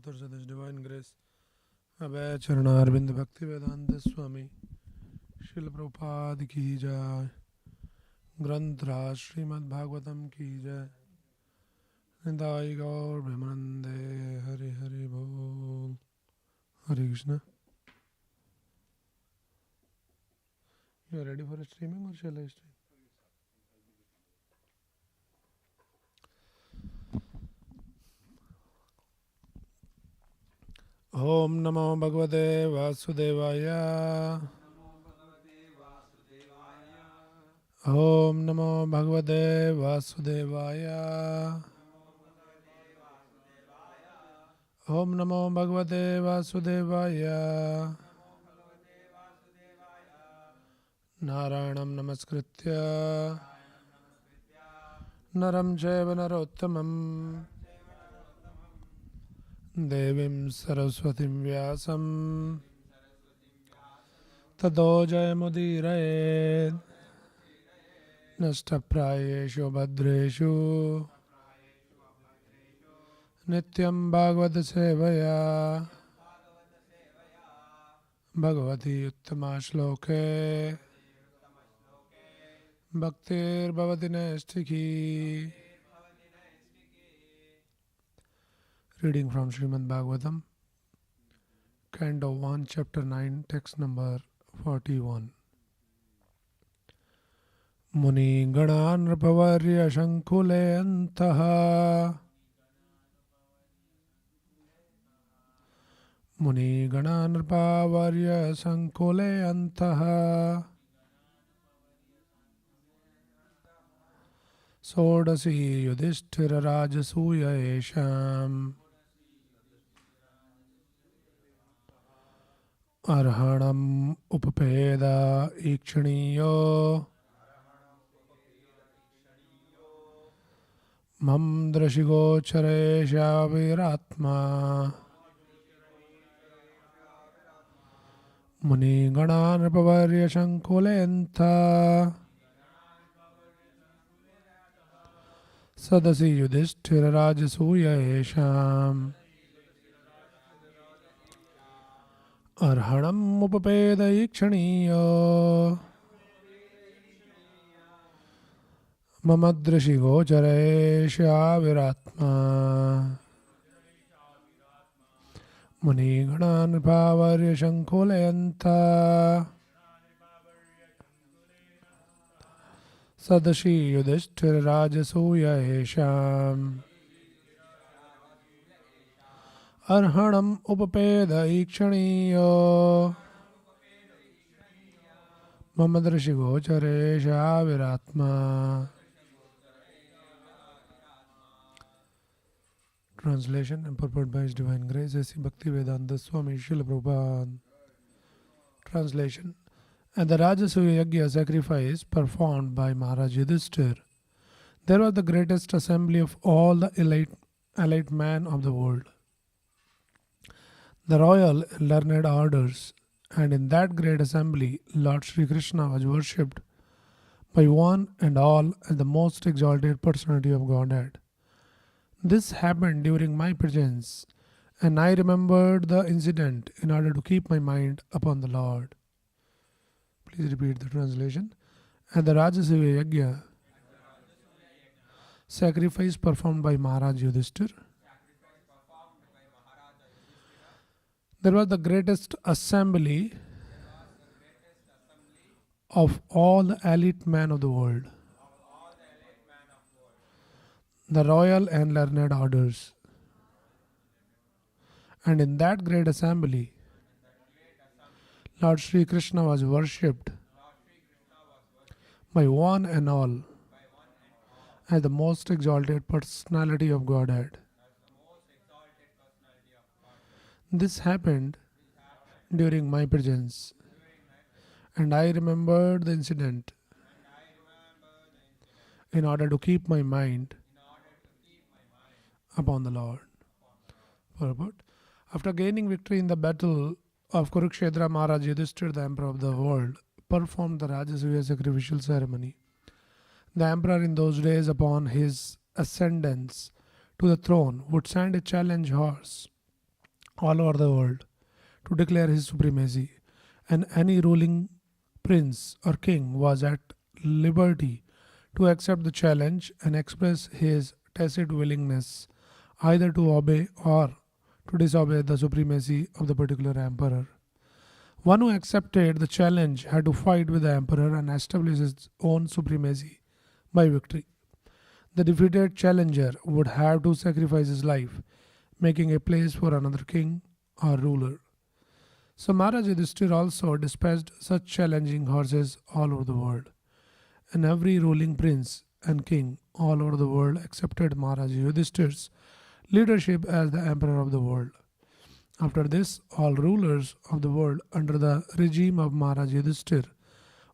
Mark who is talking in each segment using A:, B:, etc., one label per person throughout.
A: authors of this divine grace, Abhay Charanarvind Bhaktivedanta Swami, Srila Prabhupada ki jai, Granth Raj Srimad Bhagavatam ki jai, Nidai Gaur Bhimanande, Hari Hari Bol, Hare Krishna. You are ready for a streaming or shall I stream? Om Namo Bhagavate Vasudevaya. Om Namo Bhagavate Vasudevaya. Om Namo Bhagavate Vasudevaya. Narayanam Namaskritya Naram Chaiva Narottamam Devim Saraswatim Vyasam Tado Jayamudiraye Nashtaprayeshu Bhadreshu Nityam Bhagavata Sevaya Bhagavati Uttama Shloke Bhaktir Bhavati Naistiki. Reading from Srimad Bhagavatam, Canto 1, Chapter 9, Text number 41. Muni Gana Nrpavarya Shankule Antaha. Muni Gana Nrpavarya Shankule Antaha. Sodasi Yudhishthira Rajasuya Esham Arhanam Upapeda Ikshaniyo Mam Drashigo Charesha Viratma Muni Gana Nrpavarya Shankulenta Sadasi Yudhishthira Rajasuya Esham Arhanam Upapeda Ikshaniyo Mamadrashi Gocharesha Viratma Muni Gana Nrpavarya Shankulenta Sadashi Yudhishthira Rajasuya Esham Arhanam Upapeda Ikshaniyo Mamadrashi Gocharesha Viratma. Translation and purport by His Divine Grace, A.C. Bhaktivedanta Swami Srila Prabhupada. Translation. At the Rajasuya Yajna sacrifice performed by Maharaj Yudhishthira, there was the greatest assembly of all the elite men of the world, the royal and learned orders, and in that great assembly Lord Sri Krishna was worshipped by one and all as the most exalted personality of Godhead. This happened during my presence, and I remembered the incident in order to keep my mind upon the Lord. Please repeat the translation. At the Rajasuya Yajna, sacrifice performed by Maharaj Yudhishthira, there was the greatest assembly of all the elite men of the world, the royal and learned orders, and in that great assembly Lord Sri Krishna was worshipped by one and all as the most exalted personality of Godhead. This happened during my presence, and I remembered the incident in order to keep my mind upon the Lord. Purport. After gaining victory in the battle of Kurukshetra, Maharaj Yudhishthira, the emperor of the world, performed the Rajasuya sacrificial ceremony. The emperor in those days, upon his ascendance to the throne, would send a challenge horse all over the world to declare his supremacy, and any ruling prince or king was at liberty to accept the challenge and express his tacit willingness either to obey or to disobey the supremacy of the particular emperor. One who accepted the challenge had to fight with the emperor and establish his own supremacy by victory. The defeated challenger would have to sacrifice his life, making a place for another king or ruler. So Maharaj Yudhishthir also dispatched such challenging horses all over the world, and every ruling prince and king all over the world accepted Maharaj Yudhishthir's leadership as the emperor of the world. After this, all rulers of the world under the regime of Maharaj Yudhishthir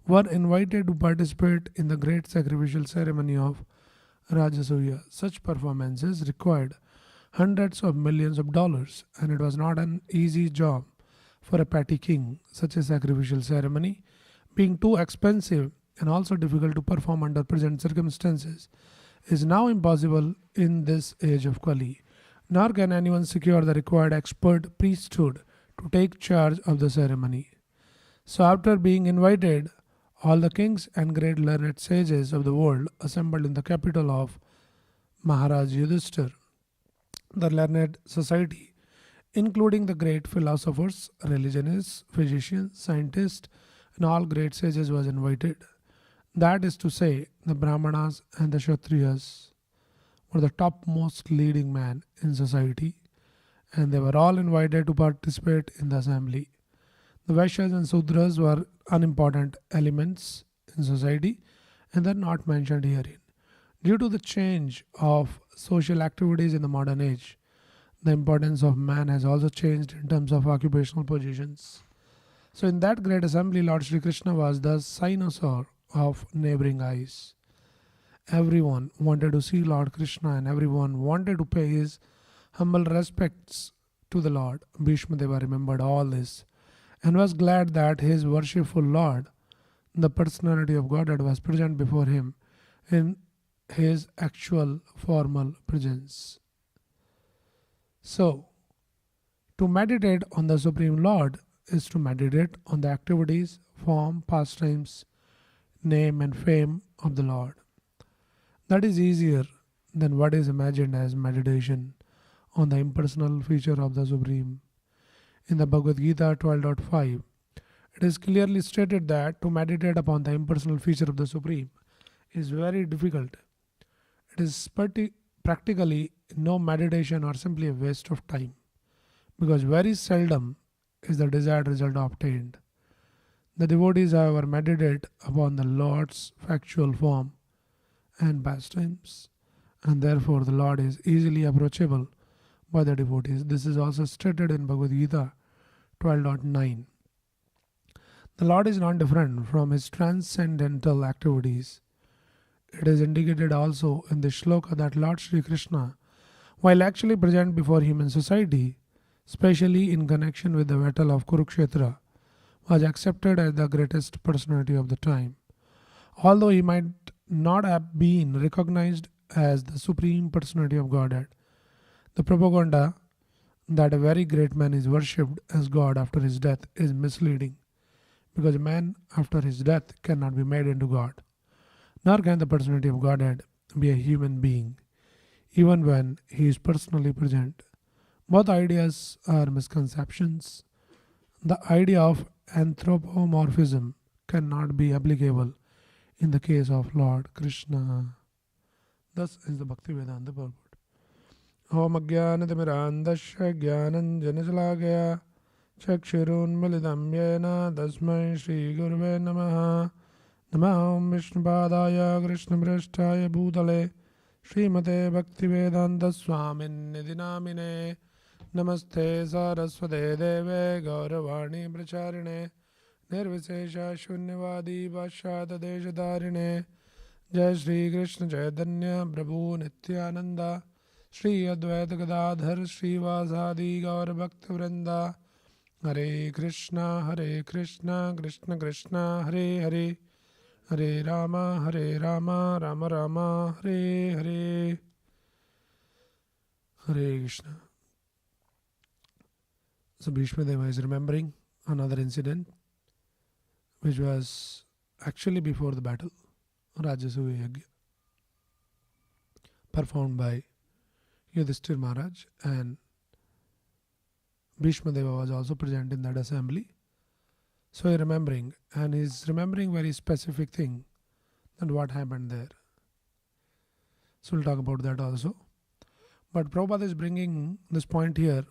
A: were invited to participate in the great sacrificial ceremony of Rajasuya. Such performances required hundreds of millions of dollars, and it was not an easy job for a petty king. Such a sacrificial ceremony, being too expensive and also difficult to perform under present circumstances, is now impossible in this age of Kali. Nor can anyone secure the required expert priesthood to take charge of the ceremony. So, after being invited, all the kings and great learned sages of the world assembled in the capital of Maharaj Yudhishthir. The learned society, including the great philosophers, religionists, physicians, scientists, and all great sages, was invited. That is to say, the Brahmanas and the Kshatriyas were the topmost leading men in society, and they were all invited to participate in the assembly. The Vaishyas and Sudras were unimportant elements in society and they are not mentioned herein. Due to the change of social activities in the modern age, the importance of man has also changed in terms of occupational positions. So, in that great assembly, Lord Sri Krishna was the cynosure of neighboring eyes. Everyone wanted to see Lord Krishna and everyone wanted to pay his humble respects to the Lord. Bhishma Deva remembered all this and was glad that his worshipful Lord, the personality of Godhead, was present before him in his actual formal presence. So, to meditate on the Supreme Lord is to meditate on the activities, form, pastimes, name, and fame of the Lord. That is easier than what is imagined as meditation on the impersonal feature of the Supreme. In the Bhagavad Gita 12.5, it is clearly stated that to meditate upon the impersonal feature of the Supreme is very difficult. It is practically no meditation or simply a waste of time, because very seldom is the desired result obtained. The devotees, however, meditate upon the Lord's factual form and pastimes, and therefore the Lord is easily approachable by the devotees. This is also stated in Bhagavad Gita 12.9. The Lord is not different from his transcendental activities. It is indicated also in the shloka that Lord Sri Krishna, while actually present before human society, especially in connection with the battle of Kurukshetra, was accepted as the greatest personality of the time. Although he might not have been recognized as the supreme personality of Godhead, the propaganda that a very great man is worshipped as God after his death is misleading, because a man after his death cannot be made into God, nor can the personality of Godhead be a human being, even when he is personally present. Both ideas are misconceptions. The idea of anthropomorphism cannot be applicable in the case of Lord Krishna. Thus is the Bhakti Vedanta purport. Om Ajnanatimirandasya Jnananjanashalakaya Chakshurunmilitam Yena Tasmai Shri Gurave Namaha. Namaham Vishnupadaya Krishna Prasthaya Bhutale Srimate Bhaktivedanta Swamin Nidinamine. Namaste Saraswate Deve Gauravani Pracharine Nirvisesha Shunyavadi Vashada Deshadarine. Jai Shri Krishna Chaitanya Prabhu Nityananda Shri Advaita Gadadhar Shri Vasadi Gaur Bhakta Vrinda. Hare Krishna Krishna Krishna Hare Hare Hare Rama Rama Rama Hare Hare. Hare Krishna. So Bhishma Deva is remembering another incident which was actually before the battle, Rajasuya Yajna, performed by Yudhishthir Maharaj, and Bhishma Deva was also present in that assembly. So he's remembering, and he's remembering very specific thing and what happened there. So we'll talk about that also. But Prabhupada is bringing this point here.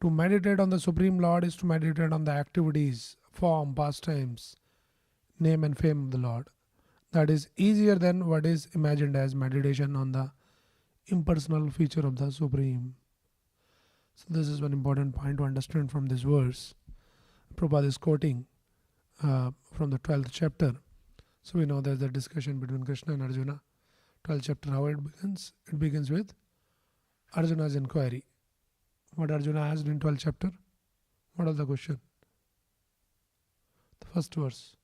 A: To meditate on the Supreme Lord is to meditate on the activities, form, pastimes, name and fame of the Lord. That is easier than what is imagined as meditation on the impersonal feature of the Supreme. So this is one important point to understand from this verse. Prabhupada is quoting from the 12th chapter. So we know there's a discussion between Krishna and Arjuna. 12th chapter, how it begins? It begins with Arjuna's inquiry. What Arjuna asked in 12th chapter? What was the question? The first verse.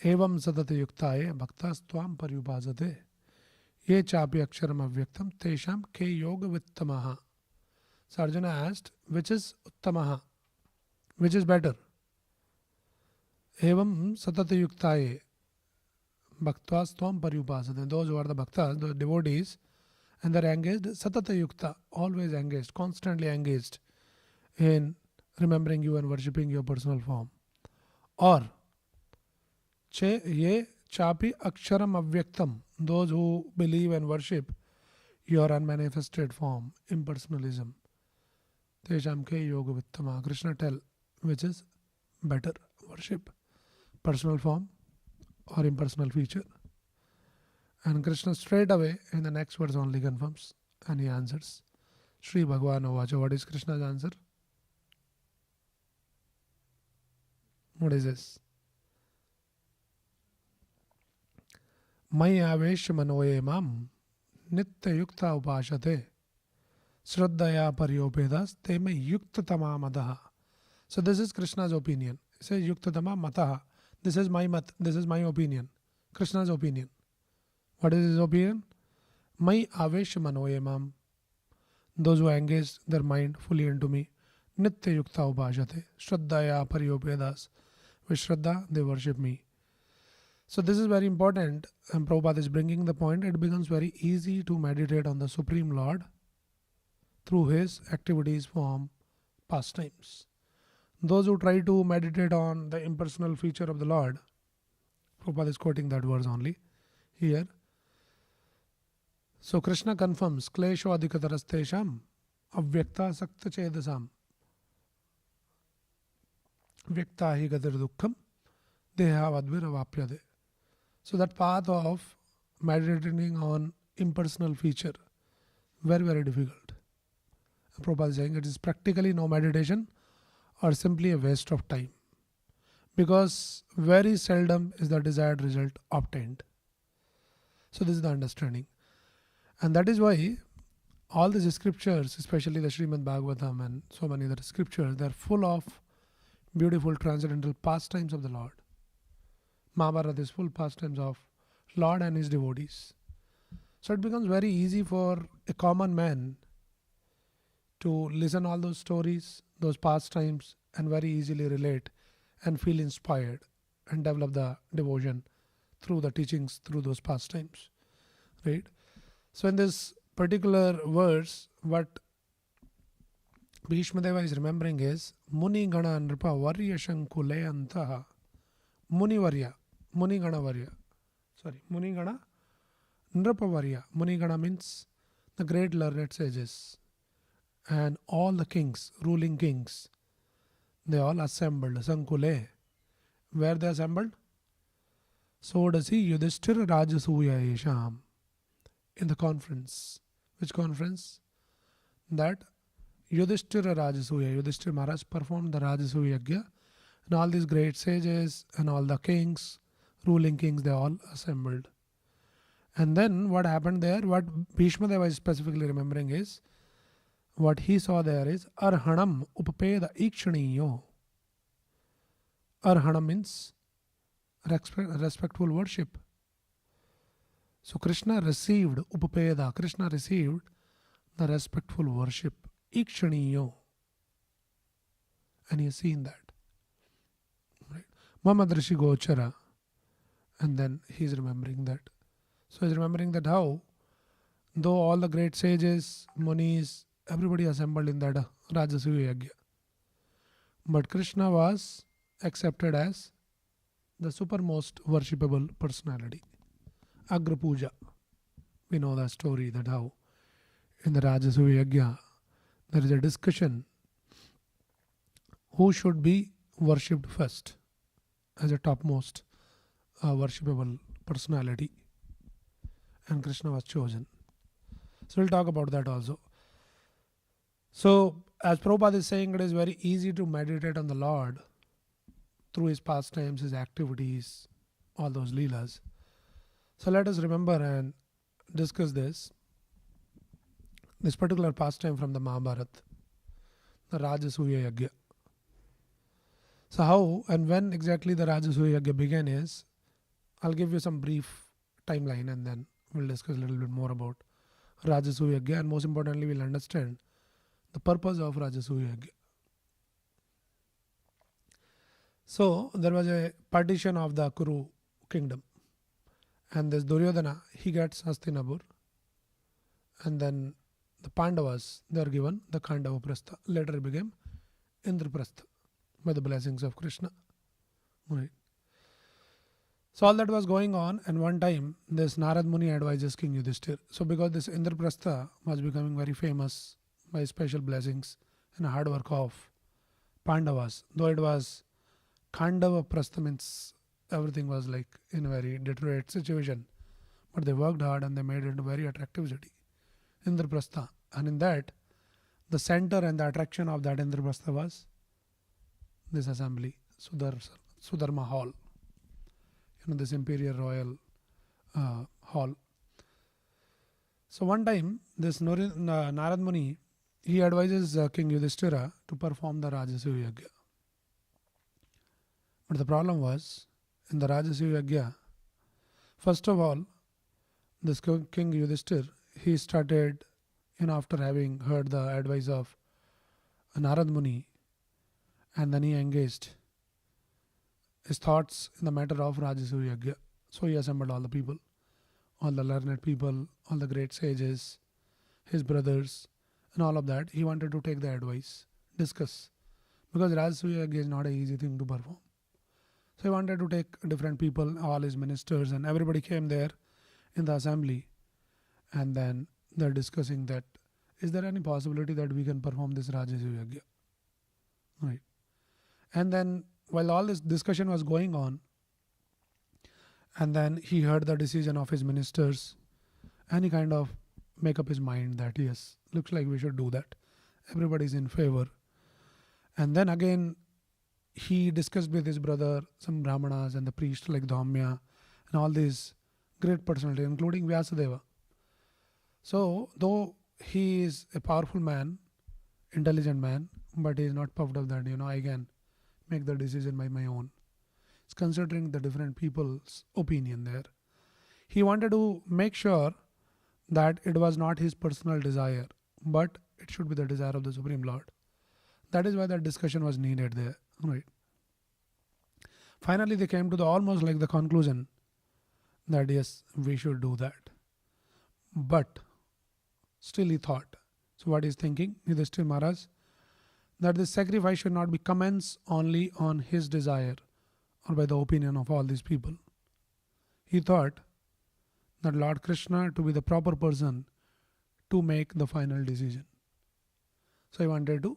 A: Evam sadata yuktaye bhaktas tvam paryupasate ye chapi aksharam avyaktam tesham ke yoga vittamaha. So Arjuna asked, which is uttamaha? Which is better? Evam sadata yuktaye bhaktas tvam paryupasate. Those who are the bhaktas, the devotees, and they're engaged, satata yukta, always engaged, constantly engaged in remembering you and worshipping your personal form. Or che ye chapi aksharam avyaktam, those who believe and worship your unmanifested form, impersonalism. Tesham ke yoga vittama. Krishna tell which is better, worship personal form or impersonal feature. And Krishna straight away in the next verse only confirms, and he answers. Sri Bhagavan Ovacha. What is Krishna's answer? What is this? Mai avesh manoye mam nitya yukta upashate Shraddhaya paryopedas teme yuktatama mataha. So this is Krishna's opinion. He says yuktatama mataha. This is my mat. This is my opinion. Krishna's opinion. What is his opinion? Mai avesh manoye mam. Those who engage their mind fully into me. Nitya yukta upashate. Shraddhaya paryopedas. With Shraddha, they worship me. So this is very important, and Prabhupada is bringing the point. It becomes very easy to meditate on the Supreme Lord through his activities, form, pastimes. Those who try to meditate on the impersonal feature of the Lord, Prabhupada is quoting that verse only here. So Krishna confirms, Klesho adhikatarastesham avyakta sakta chedasam vyakta hi gatir dukkham deha vadviravapyade. So that path of meditating on impersonal feature, very, very difficult. Prabhupada is saying it is practically no meditation or simply a waste of time, because very seldom is the desired result obtained. So this is the understanding. And that is why all these scriptures, especially the Srimad Bhagavatam and so many other scriptures, they are full of beautiful transcendental pastimes of the Lord. Mahabharata is full pastimes of Lord and his devotees. So it becomes very easy for a common man to listen all those stories, those pastimes, and very easily relate and feel inspired and develop the devotion through the teachings, through those pastimes. Right? So in this particular verse, what Bhishma Deva is remembering is Muni Gana Nripa Varya Shankule Antaha. Muni Gana Varya. Muni Gana Nripa Varya. Muni Gana means the great learned sages. And all the kings, ruling kings, they all assembled. Sankule. Where they assembled? So does he Yudhishthira Rajasuya Yesham. In the conference. Which conference? That Yudhishthira Rajasuya. Yudhishthira Maharaj performed the Rajasuya Yajna, and all these great sages and all the kings, ruling kings, they all assembled. And then what happened there, what Bhishma Deva is specifically remembering is, what he saw there is Arhanam Upapeda Ikshaniyo. Arhanam means respectful worship. So Krishna received Upapeda. Krishna received the respectful worship, ikshaniyo, and he has seen that. Right? Muhammad Rishi Gochara, and then he's remembering that. So he's remembering that how, though all the great sages, munis, everybody assembled in that Rajasuya Yajna, but Krishna was accepted as the supermost worshipable personality. Agra Puja. We know the story that how in the Rajasuya Yajna there is a discussion who should be worshipped first as a topmost worshipable personality, and Krishna was chosen. So we'll talk about that also. So as Prabhupada is saying, it is very easy to meditate on the Lord through his pastimes, his activities, all those leelas. So let us remember and discuss this particular pastime from the Mahabharata, the Rajasuya Yajna. So how and when exactly the Rajasuya Yajna began is, I'll give you some brief timeline and then we'll discuss a little bit more about Rajasuya Yajna, and most importantly we'll understand the purpose of Rajasuya Yajna. So there was a partition of the Kuru kingdom, and this Duryodhana, he gets Hastinapur, and then the Pandavas, they are given the Khandava Prastha. Later it became Indraprastha by the blessings of Krishna. Right. So all that was going on, and one time this Narad Muni advises King Yudhishthir. So because this Indraprastha was becoming very famous by special blessings and hard work of Pandavas, though it was Khandava Prastha, means everything was like in a very deteriorated situation, but they worked hard and they made it a very attractive city, Indraprastha. And in that, the center and the attraction of that Indraprastha was this assembly, Sudharma Hall, this imperial royal hall. So one time, this Narad Muni, he advises King Yudhishthira to perform the Rajasuya Yajna. But the problem was, in the Rajasuya Yajna, first of all, this King Yudhishthir, he started, after having heard the advice of Narad Muni, and then he engaged his thoughts in the matter of Rajasuya Yajna. So he assembled all the people, all the learned people, all the great sages, his brothers, and all of that. He wanted to take the advice, discuss, because Rajasuya Yajna is not an easy thing to perform. So he wanted to take different people, all his ministers, and everybody came there in the assembly, and then they're discussing that, is there any possibility that we can perform this Rajasuya Yajna? Right. And then while all this discussion was going on, and then he heard the decision of his ministers, and he kind of make up his mind that yes, looks like we should do that. Everybody's in favor. And then again, he discussed with his brother, some Brahmanas and the priest like Dhaumya, and all these great personalities, including Vyasadeva. So, though he is a powerful man, intelligent man, but he is not puffed up that, I can make the decision by my own. It's considering the different people's opinion there. He wanted to make sure that it was not his personal desire, but it should be the desire of the Supreme Lord. That is why that discussion was needed there. Right. Finally, they came to the almost like the conclusion that yes, we should do that. But still he thought. So what he's thinking, Yudhishthira Maharaj, that this sacrifice should not be commenced only on his desire or by the opinion of all these people. He thought that Lord Krishna to be the proper person to make the final decision. So he wanted to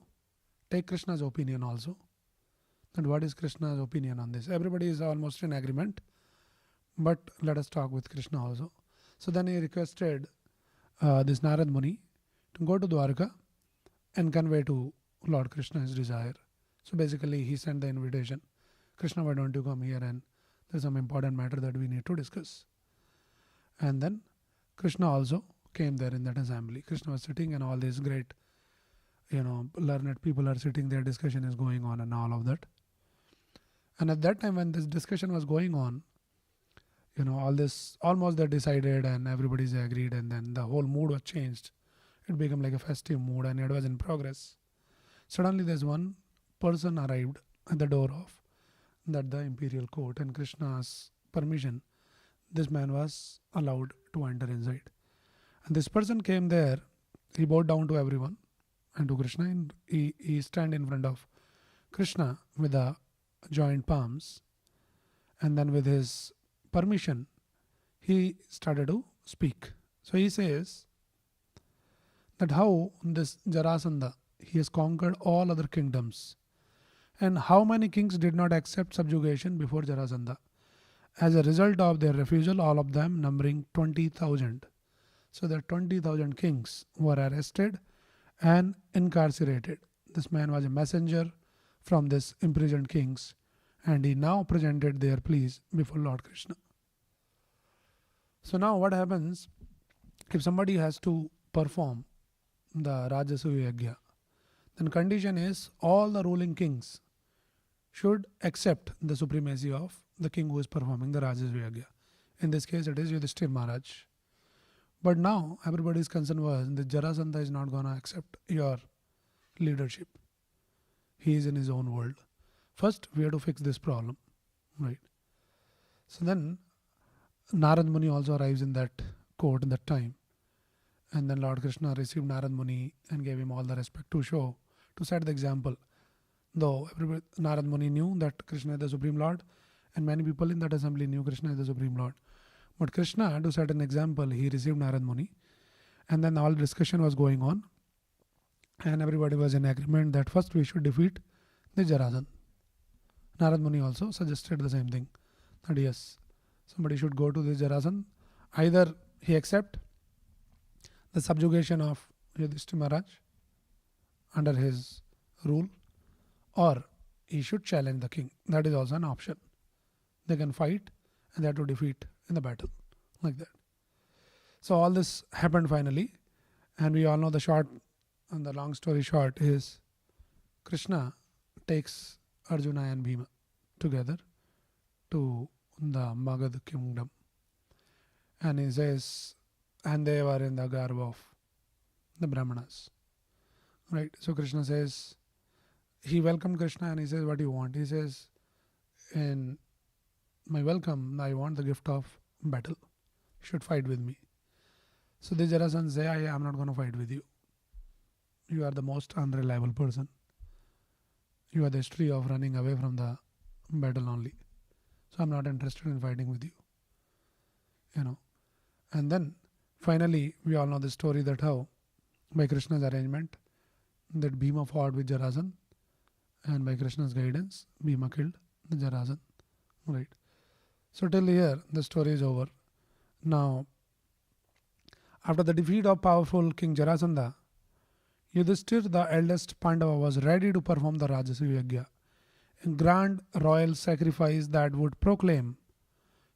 A: take Krishna's opinion also. And what is Krishna's opinion on this? Everybody is almost in agreement, but let us talk with Krishna also. So then he requested this Narad Muni to go to Dwarka and convey to Lord Krishna his desire. So basically he sent the invitation, Krishna, why don't you come here, and there's some important matter that we need to discuss. And then Krishna also came there in that assembly. Krishna was sitting and all these great, learned people are sitting there, discussion is going on and all of that. And at that time when this discussion was going on, all this, almost they decided and everybody's agreed, and then the whole mood was changed It became like a festive mood and it was in progress. Suddenly, there's one person arrived at the door of the imperial court, and Krishna's permission, this man was allowed to enter inside. And this person came there, he bowed down to everyone and to Krishna, and he stand in front of Krishna with the joined palms, and then with his permission, he started to speak. So he says that how this Jarasandha, he has conquered all other kingdoms, and how many kings did not accept subjugation before Jarasandha. As a result of their refusal, all of them numbering 20,000. So the 20,000 kings were arrested and incarcerated. This man was a messenger from this imprisoned kings, and he now presented their pleas before Lord Krishna. So now what happens if somebody has to perform the Rajasuya Yajna? Then condition is all the ruling kings should accept the supremacy of the king who is performing the Rajasuya Yajna. In this case, it is Yudhishthir Maharaj. But now everybody's concern was that Jarasandha is not going to accept your leadership. He is in his own world. First, we have to fix this problem, right? So then Narad Muni also arrives in that court in that time. And then Lord Krishna received Narad Muni and gave him all the respect to set the example. Though Narad Muni knew that Krishna is the Supreme Lord, and many people in that assembly knew Krishna is the Supreme Lord. But Krishna, to set an example, he received Narad Muni, and then all discussion was going on, and everybody was in agreement that first we should defeat the Jarasandha. Narad Muni also suggested the same thing, that yes, somebody should go to the Jarasandha. Either he accept the subjugation of Yudhishthira Maharaj under his rule, or he should challenge the king. That is also an option. They can fight and they have to defeat in the battle, like that. So all this happened finally, and we all know the short and the long story short is Krishna takes Arjuna and Bhima together to the Magad kingdom, and he says, and they were in the garb of the Brahmanas, right? So Krishna says, he welcomed Krishna and he says, what do you want? He says, in my welcome, I want the gift of battle. You should fight with me. So the Jarasandha say, I am not going to fight with you. You are the most unreliable person. You have the history of running away from the battle only. So I'm not interested in fighting with you. And then finally, we all know the story that how, by Krishna's arrangement, that Bhima fought with Jarasandha, and by Krishna's guidance, Bhima killed the Jarasandha. Right. So till here, the story is over. Now, after the defeat of powerful King Jarasandha, Yudhishthir, the eldest Pandava, was ready to perform the Rajasuya Yajna, a grand royal sacrifice that would proclaim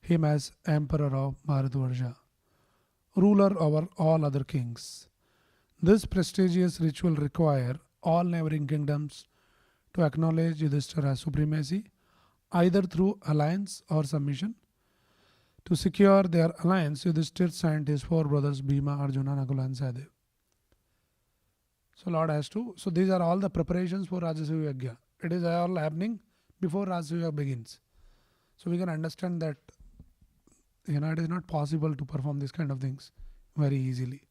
A: him as emperor of Bharatvarsha, ruler over all other kings. This prestigious ritual required all neighboring kingdoms to acknowledge Yudhishthira's supremacy, either through alliance or submission. To secure their alliance, Yudhishthir sent his four brothers Bhima, Arjuna, Nakula and Sahadev. So Lord has to, so these are all the preparations for Rajasuya Yajna. It is all happening before Rajasuya begins. So we can understand that it is not possible to perform these kind of things very easily.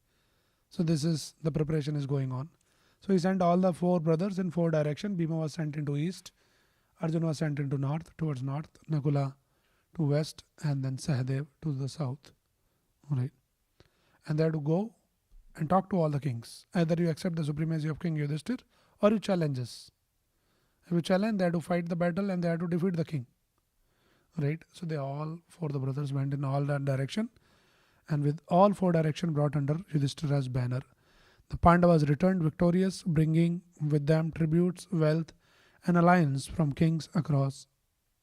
A: So this is, the preparation is going on. So he sent all the four brothers in four directions. Bhima was sent into east, Arjuna was sent into north, towards north, Nakula to west, and then Sahadev to the south. Right. And they have to go and talk to all the kings. Either you accept the supremacy of King Yudhishthir or you challenge us. If you challenge, they have to fight the battle and they have to defeat the king. Right. So they all four the brothers went in all that direction, and with all four directions brought under Yudhishthira's banner, the Pandavas returned victorious, bringing with them tributes, wealth, and alliance from kings across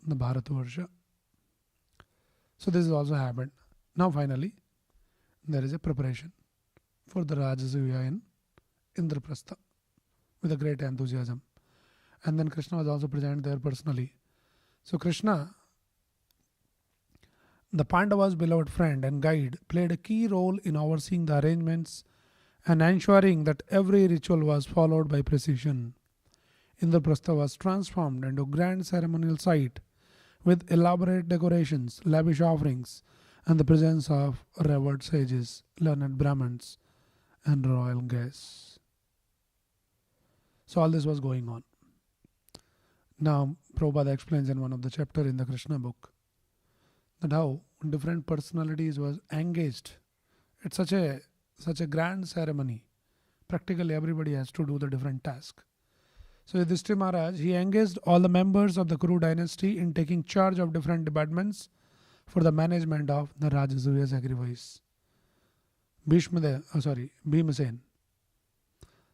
A: the Bharatvarsha. So this has also happened. Now finally, there is a preparation for the Rajasuya in Indraprastha with a great enthusiasm. And then Krishna was also present there personally. So Krishna, the Pandavas' beloved friend and guide, played a key role in overseeing the arrangements and ensuring that every ritual was followed by precision. Indraprastha was transformed into a grand ceremonial site with elaborate decorations, lavish offerings, and the presence of revered sages, learned Brahmins, and royal guests. So all this was going on. Now, Prabhupada explains in one of the chapter in the Krishna book that how different personalities was engaged. It's such a grand ceremony. Practically everybody has to do the different task. So Yudhishthira Maharaj, he engaged all the members of the Kuru dynasty in taking charge of different departments for the management of the Rajasuya sacrifice. Bhimsen.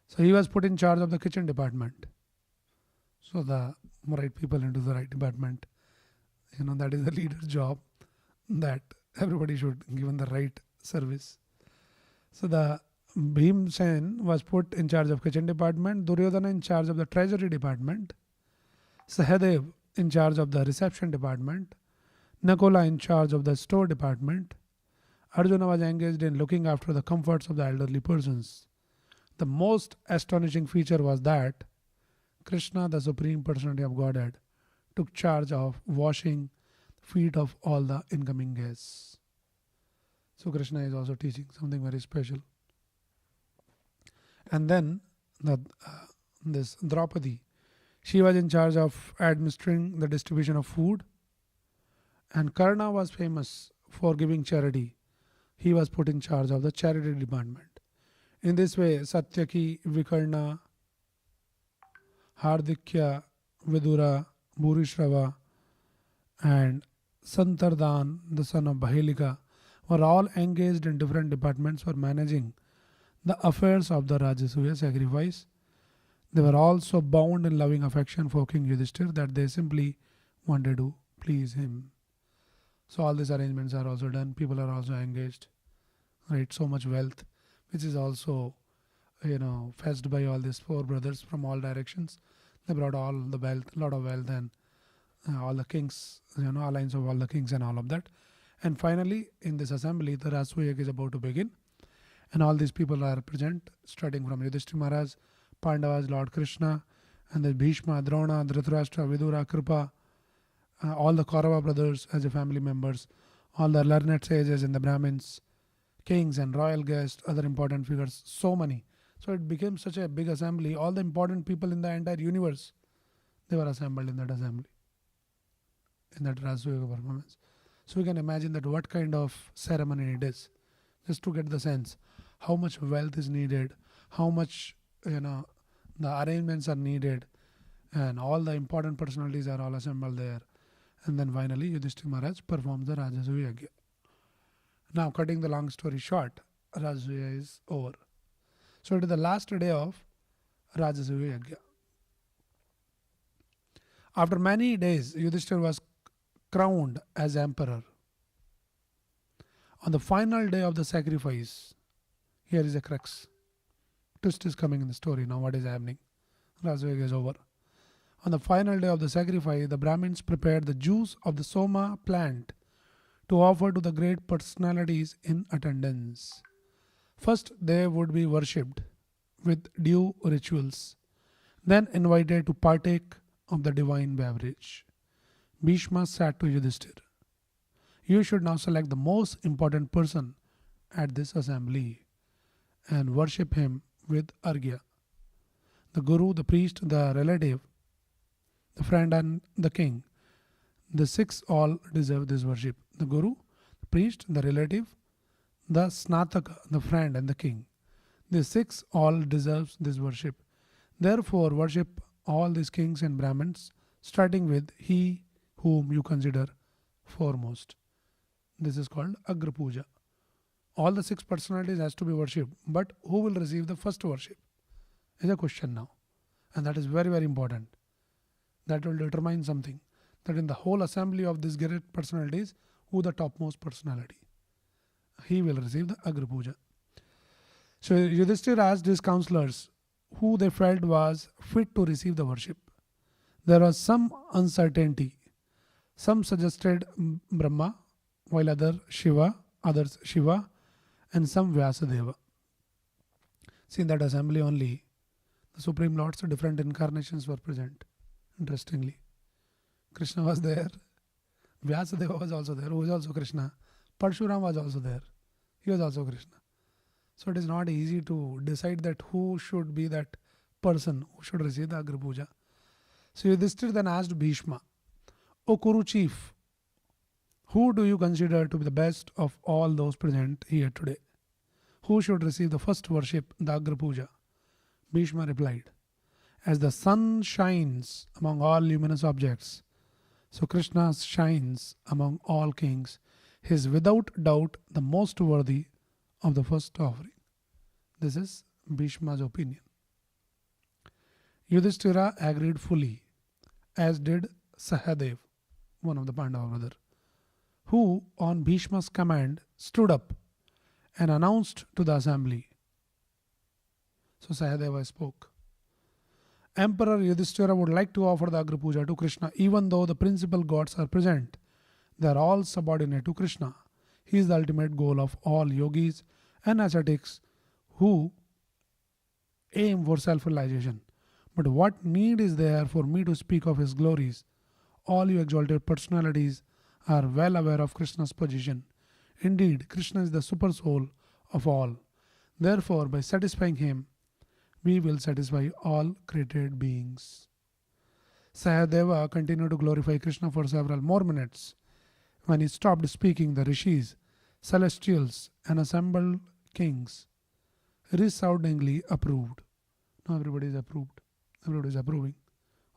A: So he was put in charge of the kitchen department. So the right people into the right department. That is the leader's job, that everybody should given the right service. So the Bhimsen was put in charge of kitchen department, Duryodhana in charge of the treasury department, Sahadev in charge of the reception department, Nakula in charge of the store department. Arjuna was engaged in looking after the comforts of the elderly persons. The most astonishing feature was that Krishna, the Supreme Personality of Godhead, took charge of washing the feet of all the incoming guests. So Krishna is also teaching something very special. And then this Draupadi, she was in charge of administering the distribution of food. And Karna was famous for giving charity. He was put in charge of the charity department. In this way, Satyaki, Vikarna, Hardikya, Vidura, Bhurishrava, and Santardan, the son of Bahelika, were all engaged in different departments for managing the affairs of the Rajasuya sacrifice. They were also bound in loving affection for King Yudhishthira that they simply wanted to please him. So all these arrangements are also done. People are also engaged. Right? So much wealth, which is also, fetched by all these four brothers from all directions. They brought all the wealth, lot of wealth, and all the kings, alliance of all the kings and all of that. And finally, in this assembly, the Rajasuya is about to begin. And all these people are present, starting from Yudhishthira Maharaj, Pandavas, Lord Krishna, and then Bhishma, Drona, Dhritarashtra, Vidura, Kripa, all the Kaurava brothers as the family members, all the learned sages and the Brahmins, kings and royal guests, other important figures, so many. So it became such a big assembly. All the important people in the entire universe, they were assembled in that assembly, in that Rajasuya performance. So we can imagine that what kind of ceremony it is, just to get the sense how much wealth is needed, how much the arrangements are needed, and all the important personalities are all assembled there. And then finally Yudhishthira Maharaj performs the Rajasuya Yajna. Now, cutting the long story short, Rajasuya is over. So it is the last day of Rajasuya Yajna. After many days, Yudhishthira was crowned as emperor. On the final day of the sacrifice, here is a crux. Twist is coming in the story now. What is happening? Rajasuya is over. On the final day of the sacrifice, the Brahmins prepared the juice of the Soma plant to offer to the great personalities in attendance. First, they would be worshipped with due rituals, then invited to partake of the divine beverage. Bhishma said to Yudhishthira, "You should now select the most important person at this assembly and worship him with argya. The guru, the priest, the relative, the friend, and the king. The six all deserve this worship. The guru, the priest, the relative, the snataka, the friend, and the king. The six all deserves this worship. Therefore, worship all these kings and Brahmins, starting with he whom you consider foremost." This is called Agra Puja. All the six personalities has to be worshipped, but who will receive the first worship is a question now, and that is very, very important. That will determine something, that in the whole assembly of these great personalities, who the topmost personality, he will receive the Agra Puja. So Yudhishthira asked his counselors who they felt was fit to receive the worship. There was some uncertainty. Some suggested Brahma, while others Shiva, and some Vyasadeva. See, in that assembly only, the Supreme Lords, different incarnations were present. Interestingly, Krishna was there, Vyasadeva was also there, who was also Krishna. Parshuram was also there, he was also Krishna. So it is not easy to decide that who should be that person who should receive the Agra Puja. So Yudhishthira then asked Bhishma, O Kuru chief, who do you consider to be the best of all those present here today? Who should receive the first worship, the Agra Puja? Bhishma replied, as the sun shines among all luminous objects, so Krishna shines among all kings. He is without doubt the most worthy of the first offering. This is Bhishma's opinion. Yudhishthira agreed fully, as did Sahadev, one of the Pandava brothers, who on Bhishma's command stood up and announced to the assembly. So Sahadeva spoke. Emperor Yudhishthira would like to offer the Agra Puja to Krishna, even though the principal gods are present. They are all subordinate to Krishna. He is the ultimate goal of all yogis and ascetics who aim for self-realization. But what need is there for me to speak of his glories? All you exalted personalities are well aware of Krishna's position. Indeed, Krishna is the super soul of all. Therefore, by satisfying him, we will satisfy all created beings. Sahadeva continued to glorify Krishna for several more minutes. When he stopped speaking, the rishis, celestials, and assembled kings resoundingly approved. Now everybody is approved. Everybody is approving.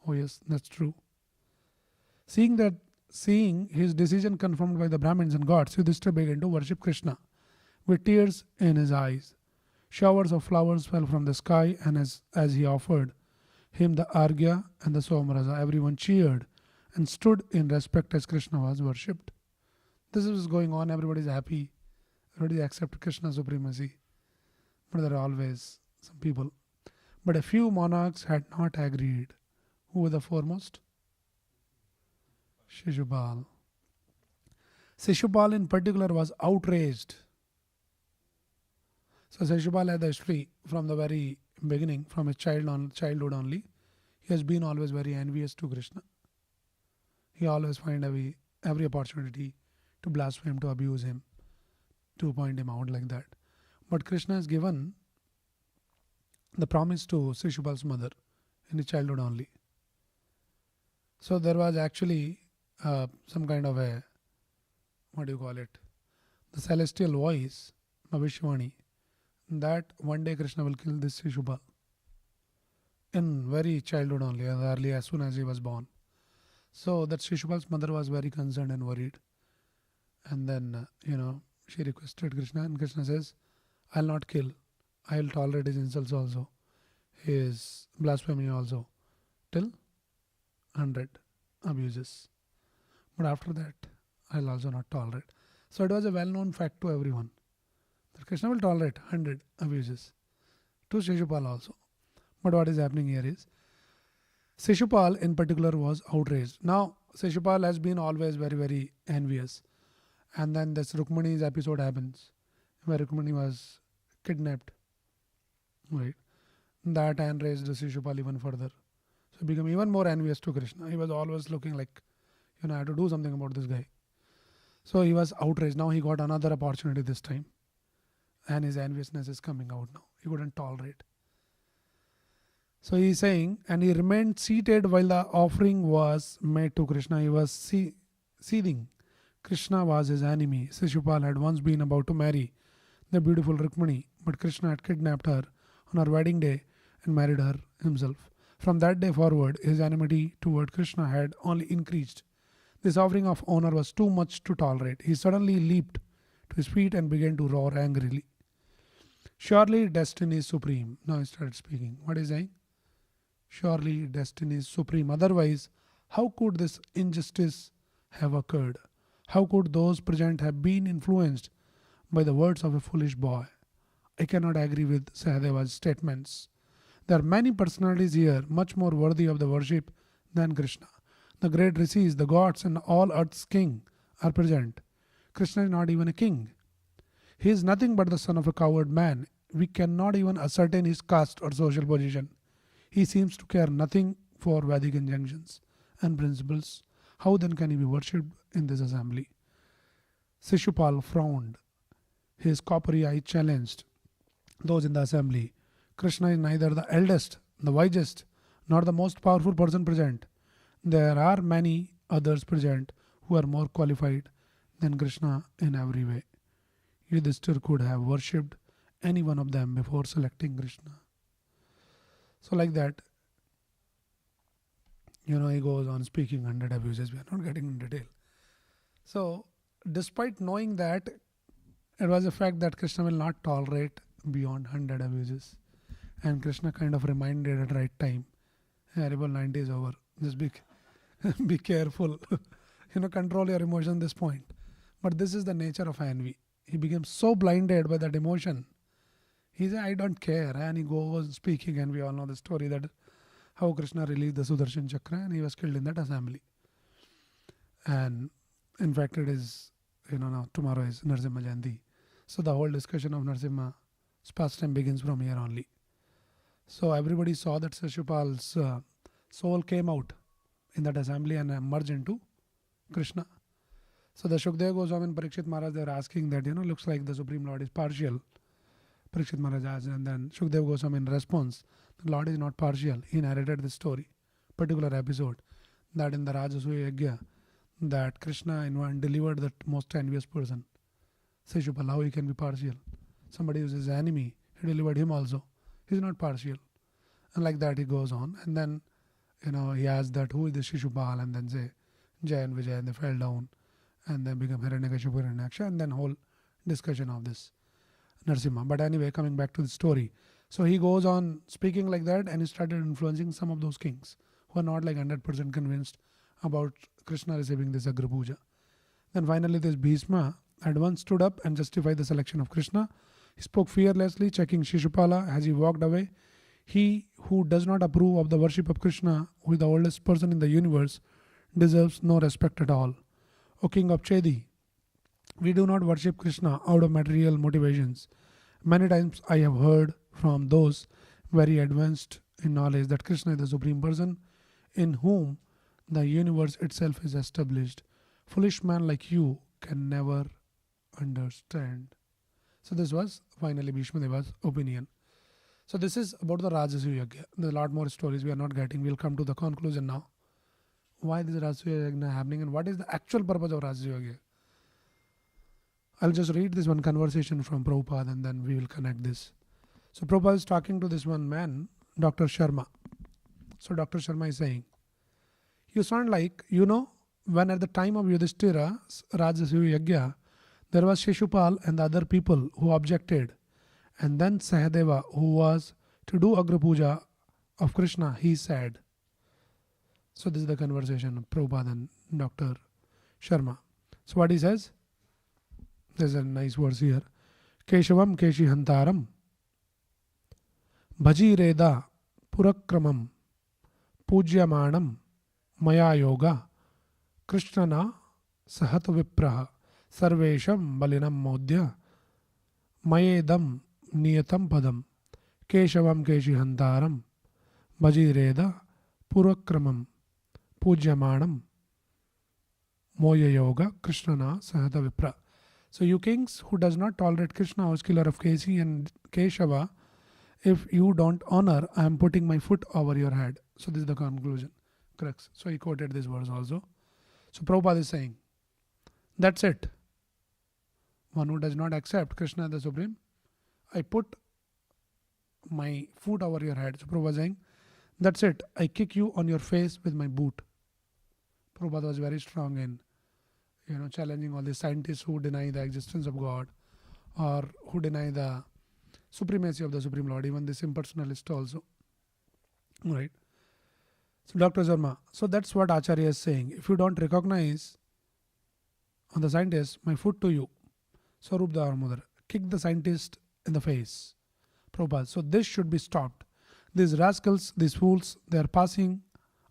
A: Oh yes, that's true. Seeing his decision confirmed by the Brahmins and gods, Yudhishthira began to worship Krishna with tears in his eyes. Showers of flowers fell from the sky, and as he offered him the Arghya and the Somraja, everyone cheered and stood in respect as Krishna was worshipped. This is going on, everybody is happy, everybody accepts Krishna's supremacy. But there are always some people. But a few monarchs had not agreed. Who were the foremost? Shishupal. Shishupal in particular was outraged. So Shishupal had the history from the very beginning, from his childhood only. He has been always very envious to Krishna. He always finds every opportunity to blaspheme, to abuse him, to point him out like that. But Krishna has given the promise to Shishupal's mother in his childhood only. So there was actually some kind of a, the celestial voice, Bhavishwani, that one day Krishna will kill this Shishupal. In very childhood only, as soon as he was born. So that Shishupal's mother was very concerned and worried. And then, she requested Krishna, and Krishna says, I'll not kill. I'll tolerate his insults also, his blasphemy also, till 100 abuses. But after that, I'll also not tolerate. So it was a well-known fact to everyone that Krishna will tolerate 100 abuses to Shishupal also. But what is happening here is, Shishupal in particular was outraged. Now, Shishupal has been always very, very envious. And then this Rukmani's episode happens, where Rukmani was kidnapped. Right. That enraged Shishupal even further. So he became even more envious to Krishna. He was always looking like, I have to do something about this guy. So he was outraged. Now he got another opportunity this time. And his enviousness is coming out now. He couldn't tolerate. So he is saying, and he remained seated while the offering was made to Krishna. He was seething. Krishna was his enemy. Shishupal had once been about to marry the beautiful Rukmani, but Krishna had kidnapped her on her wedding day and married her himself. From that day forward, his enmity toward Krishna had only increased. This offering of honor was too much to tolerate. He suddenly leaped to his feet and began to roar angrily. Surely destiny is supreme. Now he started speaking. What is he saying? Surely destiny is supreme. Otherwise, how could this injustice have occurred? How could those present have been influenced by the words of a foolish boy? I cannot agree with Sahadeva's statements. There are many personalities here much more worthy of the worship than Krishna. The great rishis, the gods, and all earth's king are present. Krishna is not even a king. He is nothing but the son of a coward man. We cannot even ascertain his caste or social position. He seems to care nothing for Vedic injunctions and principles. How then can he be worshipped in this assembly? Shishupal frowned. His coppery eye challenged those in the assembly. Krishna is neither the eldest, the wisest, nor the most powerful person present. There are many others present who are more qualified than Krishna in every way. Yudhishthir could have worshipped any one of them before selecting Krishna. So like that, he goes on speaking 100 abuses. We are not getting in detail. So despite knowing that, it was a fact that Krishna will not tolerate beyond 100 abuses. And Krishna kind of reminded at right time, horrible 90 is over. Just be careful. Control your emotion at this point. But this is the nature of envy. He became so blinded by that emotion. He said, I don't care. And he goes speaking, and we all know the story that how Krishna released the Sudarshan Chakra and he was killed in that assembly. And in fact, it is, now tomorrow is Narsimha Jayanti. So the whole discussion of Narsimha's pastime begins from here only. So everybody saw that Shishupal's soul came out in that assembly and merged into Krishna. So the Shukdev Goswami and Parikshit Maharaj, they were asking that, looks like the Supreme Lord is partial. Parikshit Maharaj asked, and then Shukdev Goswami in response, the Lord is not partial. He narrated this story, particular episode, that in the Rajasuya Yajna, that Krishna delivered that most envious person. Shishupal, how he can be partial? Somebody who is his enemy, he delivered him also. He is not partial. And like that he goes on. And then, he asked that who is the Shishupal, and then say Jay and Vijay, and they fell down and then become Hiranyakashipu, Hiranyaksha, and then whole discussion of this Narsimha. But anyway, coming back to the story. So he goes on speaking like that, and he started influencing some of those kings who are not like 100% convinced about Krishna receiving this Agra Puja. Then finally this Bhishma at once stood up and justified the selection of Krishna. He spoke fearlessly, checking Shishupala as he walked away. He who does not approve of the worship of Krishna, who is the oldest person in the universe, deserves no respect at all. O King of Chedi, we do not worship Krishna out of material motivations. Many times I have heard from those very advanced in knowledge that Krishna is the Supreme Person in whom the universe itself is established. Foolish man like you can never understand. So this was finally Bhishma Deva's opinion. So this is about the Rajasuya Yajna. There's a lot more stories we are not getting. We'll come to the conclusion now. Why this Rajasuya Yajna happening and what is the actual purpose of Rajasuya Yajna? I'll just read this one conversation from Prabhupada and then we will connect this. So Prabhupada is talking to this one man, Dr. Sharma. So Dr. Sharma is saying, you sound like, when at the time of Yudhishthira's Rajasuya Yajna, there was Shishupal and the other people who objected. And then Sahadeva, who was to do Agra Puja of Krishna, he said. So this is the conversation of Prabhupada and Dr. Sharma. So what he says? There's a nice verse here. Keshavam Keshi Hantaram Bhaji Reda Purakramam Pujyamanam Maya Yoga Krishnana Sahat Vipraha Sarvesham Balinam Modhya Mayedam Niyatam Padam Keshavam Keshi Hantaram Bhaji Reda Purakramam Pujyamanam Moya Yoga Krishnana Sahata Vipra. So you kings who does not tolerate Krishna, house killer of Keshi and Keshava, if you don't honor, I am putting my foot over your head. So this is the conclusion. Crux. So he quoted this verse also. So Prabhupada is saying, that's it. One who does not accept Krishna the Supreme, I put my foot over your head. So Prabhupada is saying, that's it. I kick you on your face with my boot. Prabhupada was very strong in challenging all the scientists who deny the existence of God or who deny the supremacy of the Supreme Lord, even this impersonalist also. Right? So Dr. Sharma, so that's what Acharya is saying. If you don't recognize on the scientist, my foot to you. Swarup Damodar, kick the scientist in the face. Prabhupada, so this should be stopped. These rascals, these fools, they are passing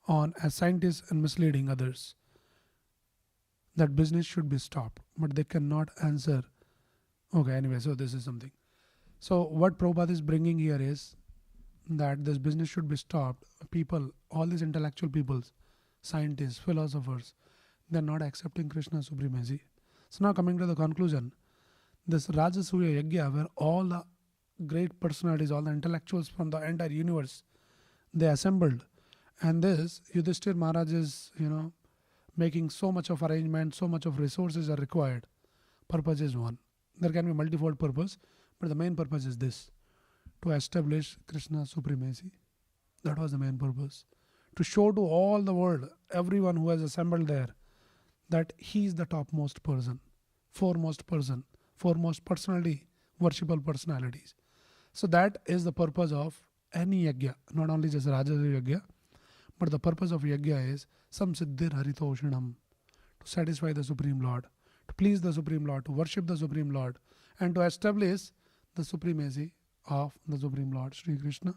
A: on as scientists and misleading others. That business should be stopped, but they cannot answer. Okay, anyway, so this is something. So what Prabhupada is bringing here is that this business should be stopped. People, all these intellectual peoples, scientists, philosophers, they're not accepting Krishna's supremacy. So now coming to the conclusion, this Rajasuya Yajna, where all the great personalities, all the intellectuals from the entire universe, they assembled, and this Yudhishthir Maharaj is, making so much of arrangement, so much of resources are required. Purpose is one. There can be multifold purpose, but the main purpose is this: to establish Krishna's supremacy. That was the main purpose. To show to all the world, everyone who has assembled there, that he is the topmost person, foremost person, foremost personality, worshipable personalities. So that is the purpose of any yajna, not only just Rajasuya Yajna, but the purpose of yajna is samsiddhir haritoshanam, to satisfy the Supreme Lord, to please the Supreme Lord, to worship the Supreme Lord, and to establish the supremacy of the Supreme Lord, Sri Krishna.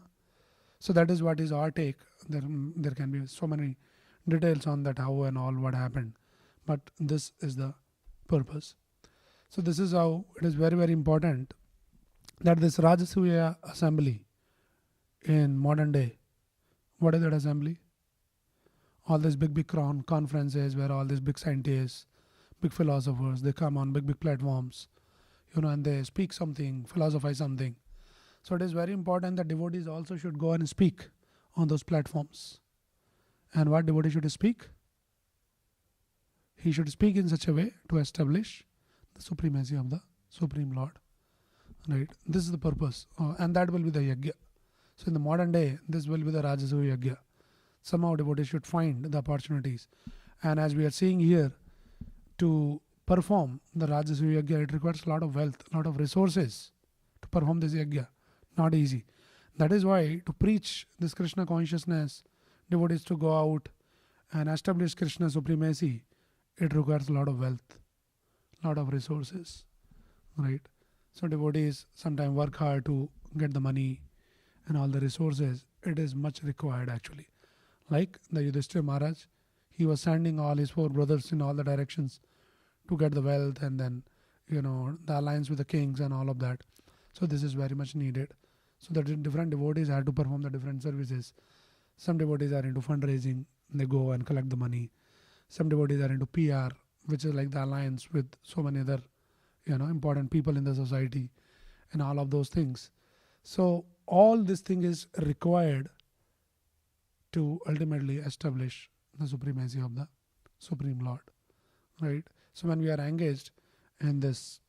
A: So that is what is our take. There can be so many details on that, how and all what happened, but this is the purpose. So this is how it is very, very important that this Rajasuya assembly in modern day, what is that assembly? All these big conferences where all these big scientists, big philosophers, they come on big platforms, and they speak something, philosophize something. So it is very important that devotees also should go and speak on those platforms. And what devotee should speak? He should speak in such a way to establish the supremacy of the Supreme Lord. Right? This is the purpose. And that will be the yajna. So in the modern day, this will be the Rajasuya Yajna. Somehow devotees should find the opportunities. And as we are seeing here, to perform the Rajasuya Yajna, it requires a lot of wealth, a lot of resources to perform this yajna. Not easy. That is why to preach this Krishna consciousness, devotees to go out and establish Krishna supremacy, it requires a lot of wealth, a lot of resources. Right? So devotees sometimes work hard to get the money and all the resources. It is much required actually. Like the Yudhishthira Maharaj, he was sending all his 4 brothers in all the directions to get the wealth, and then the alliance with the kings and all of that. So this is very much needed. So that different devotees had to perform the different services. Some devotees are into fundraising, they go and collect the money. Some devotees are into PR, which is like the alliance with so many other important people in the society and all of those things. So all this thing is required to ultimately establish the supremacy of the Supreme Lord. Right? So when we are engaged in this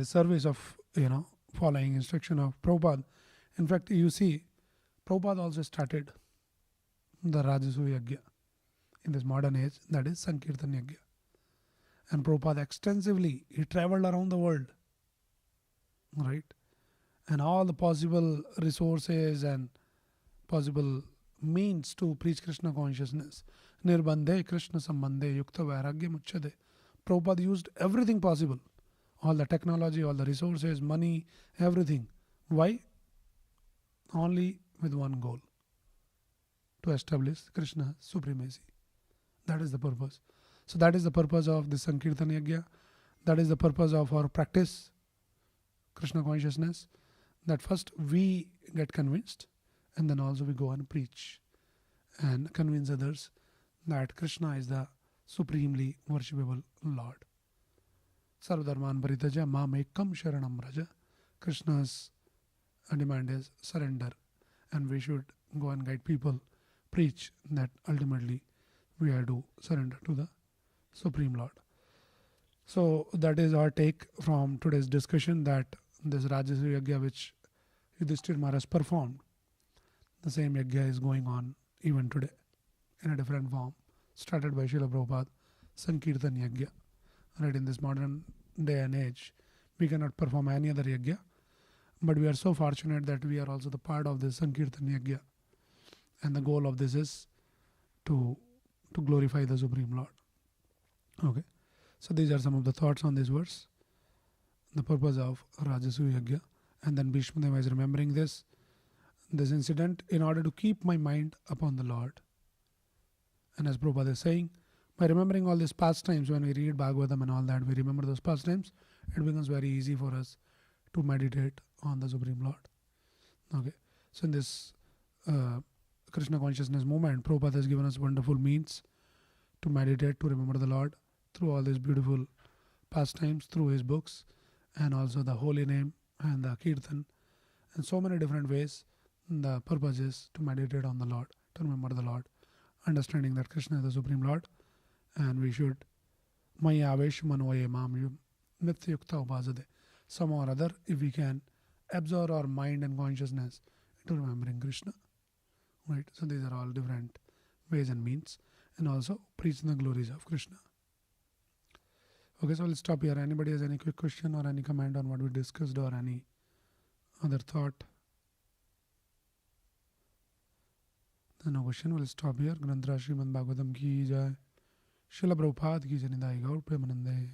A: service of following instruction of Prabhupada, in fact you see Prabhupada also started the Rajasuya Yajna in this modern age, that is Sankirtan Yajna. And Prabhupada extensively, he traveled around the world, right? And all the possible resources and possible means to preach Krishna consciousness. Nirbandhe Krishna Sambandhe Yukta Vairagya Muchade. Prabhupada used everything possible. All the technology, all the resources, money, everything. Why? Only with one goal: to establish Krishna's supremacy. That is the purpose. So that is the purpose of the Sankirtan Yajna. That is the purpose of our practice, Krishna consciousness. That first we get convinced, and then also we go and preach and convince others that Krishna is the supremely worshipable Lord. Sarvadharman Paritaja Mam Ekam Sharanam Raja. Krishna's demand is surrender, and we should go and guide people, preach that ultimately we have to surrender to the Supreme Lord. So that is our take from today's discussion, that this Rajasuya Yajna which Yudhishthira Maharaj performed, the same Yajna is going on even today in a different form, started by Srila Prabhupada, Sankirtan Yajna. Right, in this modern day and age, we cannot perform any other Yajna, but we are so fortunate that we are also the part of this Sankirtan Yajna, and the goal of this is to glorify the Supreme Lord. Okay, so these are some of the thoughts on this verse, the purpose of Rajasuya Yajna. And then Bhishma Deva is remembering this incident in order to keep my mind upon the Lord. And as Prabhupada is saying, by remembering all these pastimes, when we read Bhagavatam and all that, we remember those pastimes, it becomes very easy for us to meditate on the Supreme Lord. Okay, so in this Krishna consciousness movement, Prabhupada has given us wonderful means to meditate, to remember the Lord through all these beautiful pastimes, through his books, and also the holy name and the kirtan, and so many different ways. The purpose is to meditate on the Lord, to remember the Lord, understanding that Krishna is the Supreme Lord, and we should Maya Avesh Manoye Mam Nityukta Upasade. Some or other, if we can absorb our mind and consciousness into remembering Krishna. Right? So these are all different ways and means, and also preaching the glories of Krishna. Okay, so let's stop here. Anybody has any quick question or any comment on what we discussed or any other thought? Then no question. We'll stop here. Granthra Srimad Bhagavatam ki jai. Srila Prabhupada ki jai. Nidai Gaur Premanande.